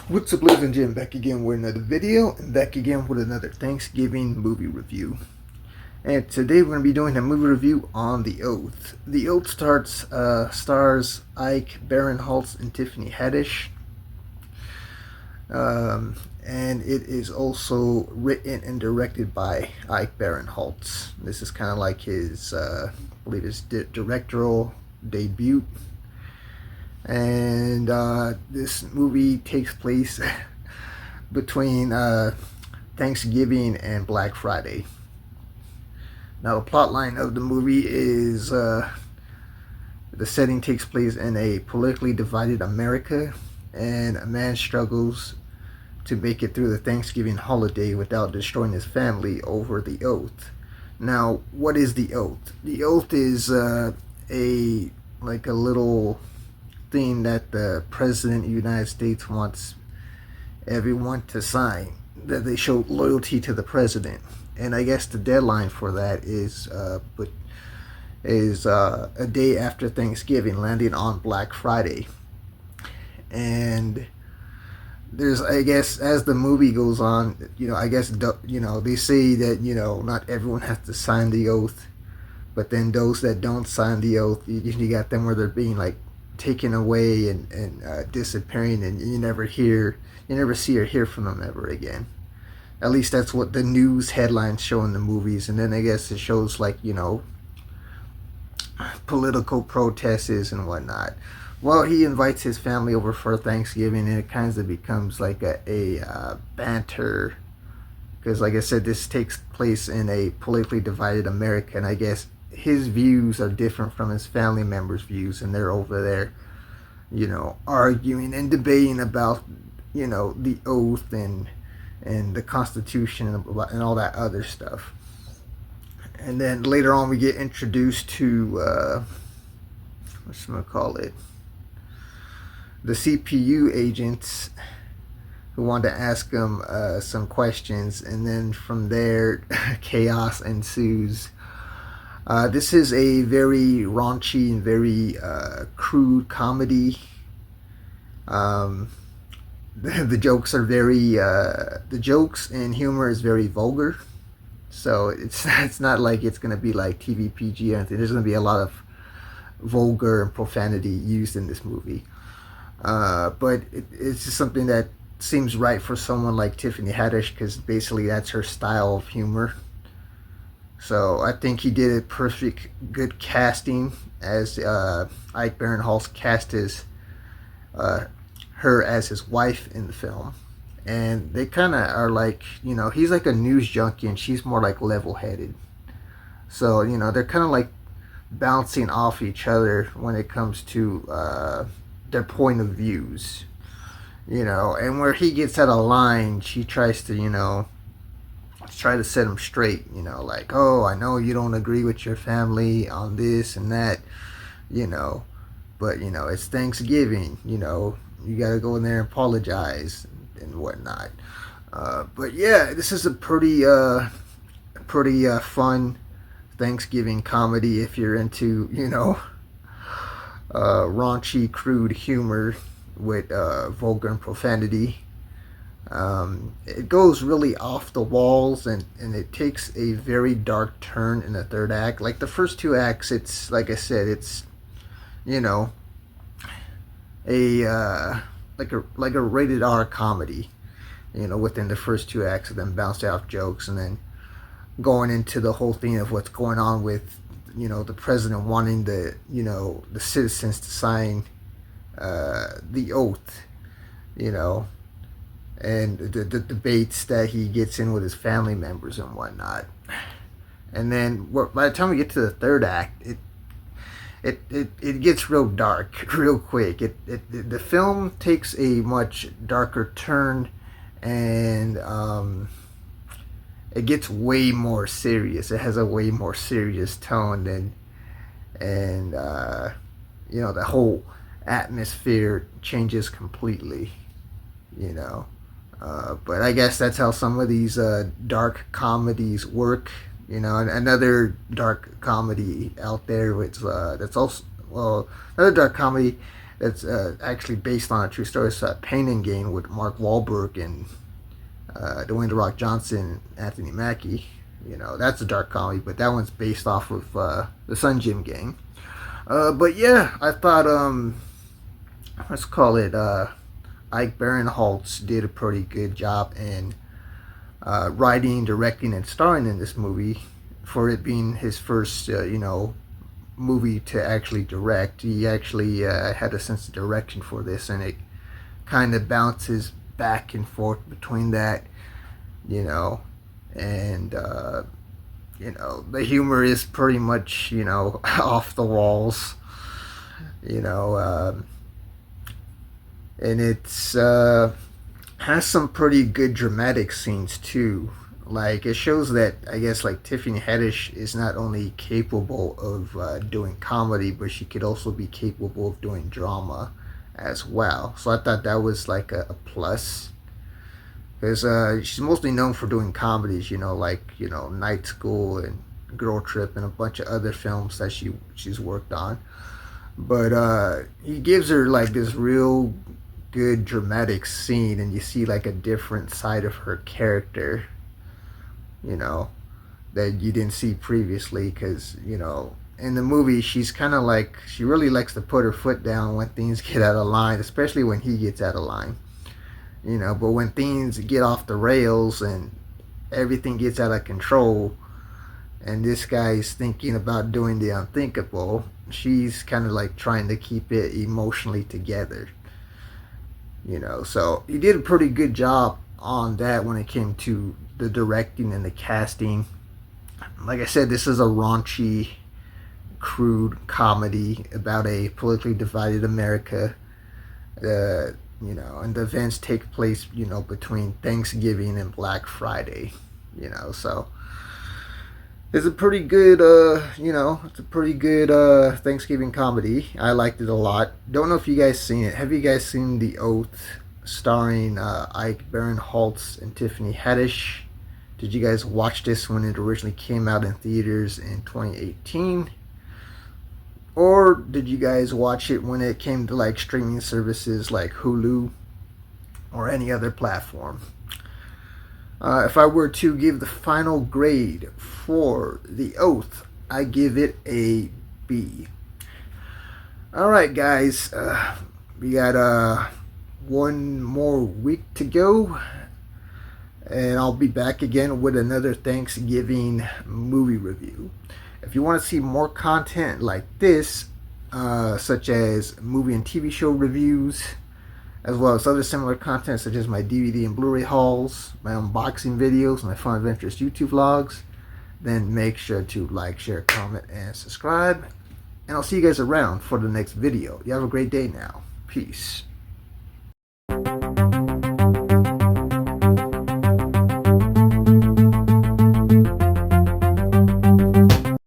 What's up, ladies and gentlemen? Back again with another video, and back again with another Thanksgiving movie review. And today we're going to be doing a movie review on The Oath. The Oath stars Ike Barinholtz and Tiffany Haddish. And it is also written and directed by Ike Barinholtz. This is kind of like his, I believe his directorial debut. And this movie takes place between Thanksgiving and Black Friday. Now, the plot line of the movie is the setting takes place in a politically divided America, and a man struggles to make it through the Thanksgiving holiday without destroying his family over the oath. Now, what is the oath? The oath is a little thing that the President of the United States wants everyone to sign, that they show loyalty to the president. And I guess the deadline for that is a day after Thanksgiving, landing on Black Friday. And there's, I guess, as the movie goes on, they say that, not everyone has to sign the oath, but then those that don't sign the oath, you got them where they're being like taken away and disappearing, and you never see or hear from them ever again. At least that's what the news headlines show in the movies. And then I guess it shows like, political protests and whatnot. Well, he invites his family over for Thanksgiving, and it kind of becomes like a banter, because like I said, this takes place in a politically divided America, and I guess his views are different from his family members' views, and they're over there, arguing and debating about, the oath and the Constitution and all that other stuff. And then later on, we get introduced to the CPU agents, who want to ask him some questions, and then from there, chaos ensues. This is a very raunchy and very crude comedy. The jokes are the jokes and humor is very vulgar. So it's not like it's going to be like TV PG or anything. There's going to be a lot of vulgar and profanity used in this movie. But it's just something that seems right for someone like Tiffany Haddish, because basically that's her style of humor. So I think he did a perfect, good casting, as Ike Barinholtz cast her as his wife in the film. And they kind of are like, he's like a news junkie and she's more like level-headed. So, they're kind of like bouncing off each other when it comes to their point of views. And where he gets out of line, she tries to, try to set him straight, like, oh, I know you don't agree with your family on this and that, but, it's Thanksgiving, you got to go in there and apologize and whatnot. But yeah, this is a pretty fun Thanksgiving comedy if you're into, raunchy, crude humor with vulgar and profanity. It goes really off the walls, and it takes a very dark turn in the third act. Like the first two acts, it's like I said, it's like a rated R comedy, within the first two acts, and then bounce off jokes, and then going into the whole thing of what's going on with the president wanting the citizens to sign the oath, and the debates that he gets in with his family members and whatnot. And then by the time we get to the third act, it gets real dark real quick. The film takes a much darker turn, and it gets way more serious. It has a way more serious tone, and the whole atmosphere changes completely. But I guess that's how some of these dark comedies work. Another dark comedy out there, which that's also, well, another dark comedy It's actually based on a true story. It's Pain and Gain with Mark Wahlberg and Dwayne The Rock Johnson, Anthony Mackie. You know, that's a dark comedy, but that one's based off of the Sun Gym Gang. But yeah, I thought let's call it Ike Barinholtz did a pretty good job in writing, directing, and starring in this movie. For it being his first, movie to actually direct, he actually had a sense of direction for this, and it kind of bounces back and forth between that, and the humor is pretty much off the walls, and it's has some pretty good dramatic scenes too. Like, it shows that, I guess, like, Tiffany Haddish is not only capable of doing comedy, but she could also be capable of doing drama as well. So I thought that was like a plus, because she's mostly known for doing comedies, Night School and Girl Trip and a bunch of other films that she's worked on. But he gives her like this real good dramatic scene, and you see like a different side of her character, that you didn't see previously, because in the movie she's kind of like, she really likes to put her foot down when things get out of line, especially when he gets out of line, but when things get off the rails and everything gets out of control and this guy's thinking about doing the unthinkable, she's kind of like trying to keep it emotionally together, so he did a pretty good job on that when it came to the directing and the casting. Like I said, this is a raunchy, crude comedy about a politically divided America, and the events take place, between Thanksgiving and Black Friday, so it's a pretty good, Thanksgiving comedy. I liked it a lot. Don't know if you guys seen it. Have you guys seen The Oath, starring Ike Barinholtz and Tiffany Haddish? Did you guys watch this when it originally came out in theaters in 2018? Or did you guys watch it when it came to like streaming services like Hulu or any other platform? If I were to give the final grade for The Oath, I give it a B. Alright guys, we got one more week to go, and I'll be back again with another Thanksgiving movie review. If you want to see more content like this, such as movie and TV show reviews, as well as other similar content such as my DVD and Blu-ray hauls, my unboxing videos, my fun adventures YouTube vlogs, then make sure to like, share, comment, and subscribe. And I'll see you guys around for the next video. You have a great day now. Peace.